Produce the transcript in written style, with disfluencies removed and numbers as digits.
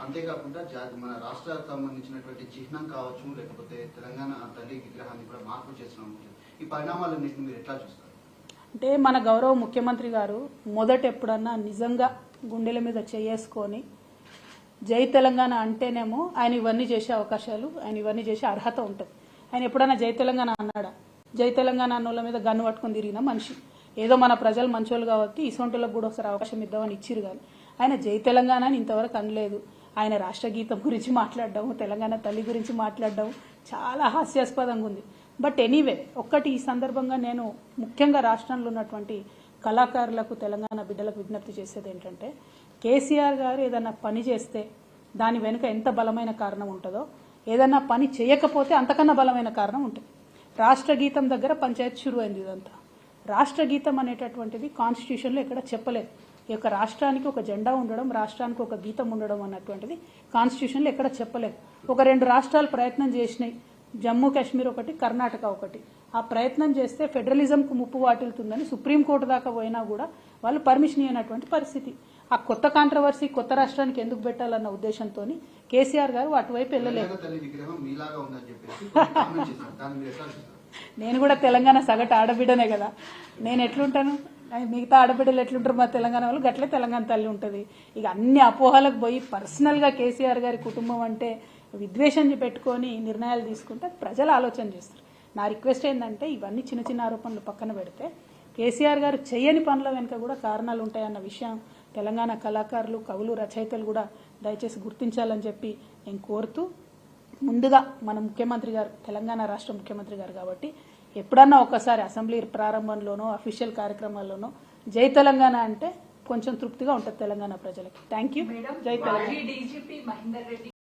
అంతేకాకుండా మన రాష్ట్రానికి సంబంధించినటువంటి చిహ్నం కావచ్చు, లేకపోతే తెలంగాణ తల్లి విగ్రహాన్ని కూడా మార్పు చేసిన ఈ పరిణామాలన్నింటినీ మీరు ఎట్లా చూస్తారు? అంటే మన గౌరవ ముఖ్యమంత్రి గారు మొదట ఎప్పుడన్నా నిజంగా గుండెల మీద చేసుకొని జై తెలంగాణ అంటేనేమో ఆయన ఇవన్నీ చేసే అవకాశాలు, ఆయన ఇవన్నీ చేసే అర్హత ఉంటుంది. ఆయన ఎప్పుడన్నా జై తెలంగాణ అన్నాడా? జై తెలంగాణ అన్నోళ్ళ మీద గన్ను పట్టుకుని తిరిగిన మనిషి. ఏదో మన ప్రజలు మంచోళ్ళు కాబట్టి ఇసొంటోళ్ళకు కూడా ఒకసారి అవకాశం ఇద్దామని ఇచ్చిరు. కానీ ఆయన జై తెలంగాణ అని ఇంతవరకు అనలేదు. ఆయన రాష్ట్ర గీతం గురించి మాట్లాడడం, తెలంగాణ తల్లి గురించి మాట్లాడడం చాలా హాస్యాస్పదంగా ఉంది. బట్ ఎనీవే, ఒక్కటి ఈ సందర్భంగా నేను ముఖ్యంగా రాష్ట్రంలో ఉన్నటువంటి కళాకారులకు, తెలంగాణ బిడ్డలకు విజ్ఞప్తి చేసేది ఏంటంటే, కేసీఆర్ గారు ఏదన్నా పని చేస్తే దాని వెనుక ఎంత బలమైన కారణం ఉంటుందో, ఏదన్నా పని చేయకపోతే అంతకన్నా బలమైన కారణం ఉంటుంది. రాష్ట్ర గీతం దగ్గర పంచాయతీ షురు అయింది. ఇదంతా రాష్ట్ర గీతం అనేటటువంటిది కాన్స్టిట్యూషన్లో ఎక్కడ చెప్పలేదు. ఈ యొక్క రాష్ట్రానికి ఒక జెండా ఉండడం, రాష్ట్రానికి ఒక గీతం ఉండడం అన్నటువంటిది కాన్స్టిట్యూషన్లో ఎక్కడ చెప్పలేదు. ఒక 2 రాష్ట్రాలు ప్రయత్నం చేసినాయి, జమ్మూ కాశ్మీర్ ఒకటి, కర్ణాటక ఒకటి. ఆ ప్రయత్నం చేస్తే ఫెడరలిజంకు ముప్పు వాటిల్తుందని సుప్రీంకోర్టు దాకా పోయినా కూడా వాళ్ళు పర్మిషన్ ఇవ్వనటువంటి పరిస్థితి. ఆ కొత్త కాంట్రవర్సీ కొత్త రాష్ట్రానికి ఎందుకు పెట్టాలన్న ఉద్దేశంతో కేసీఆర్ గారు అటువైపు వెళ్ళలేదు. నేను కూడా తెలంగాణ సగటు ఆడబిడ్డనే కదా, నేను ఎట్లుంటాను, మిగతా ఆడబిడ్డలు ఎట్లుంటారు మా తెలంగాణ వాళ్ళు, గట్లే తెలంగాణ తల్లి ఉంటుంది. ఇక అన్ని అపోహలకు పోయి పర్సనల్గా కేసీఆర్ గారి కుటుంబం అంటే విద్వేషం పెట్టుకొని నిర్ణయాలు తీసుకుంటే ప్రజలు ఆలోచన చేస్తారు. నా రిక్వెస్ట్ ఏంటంటే, ఇవన్నీ చిన్న చిన్న ఆరోపణలు పక్కన పెడితే కేసీఆర్ గారు చేయని పనుల వెనుక కూడా కారణాలు ఉంటాయన్న విషయం తెలంగాణ కళాకారులు, కవులు, రచయితలు కూడా దయచేసి గుర్తించాలని చెప్పి నేను కోరుతూ, ముందుగా మన ముఖ్యమంత్రి గారు, తెలంగాణ రాష్ట్ర ముఖ్యమంత్రి గారు కాబట్టి ఎప్పుడన్నా ఒకసారి అసెంబ్లీ ప్రారంభంలోనో అఫీషియల్ కార్యక్రమాల్లోనో జై తెలంగాణ అంటే కొంచెం తృప్తిగా ఉంటుంది తెలంగాణ ప్రజలకి. Thank you. జై తెలంగాణ.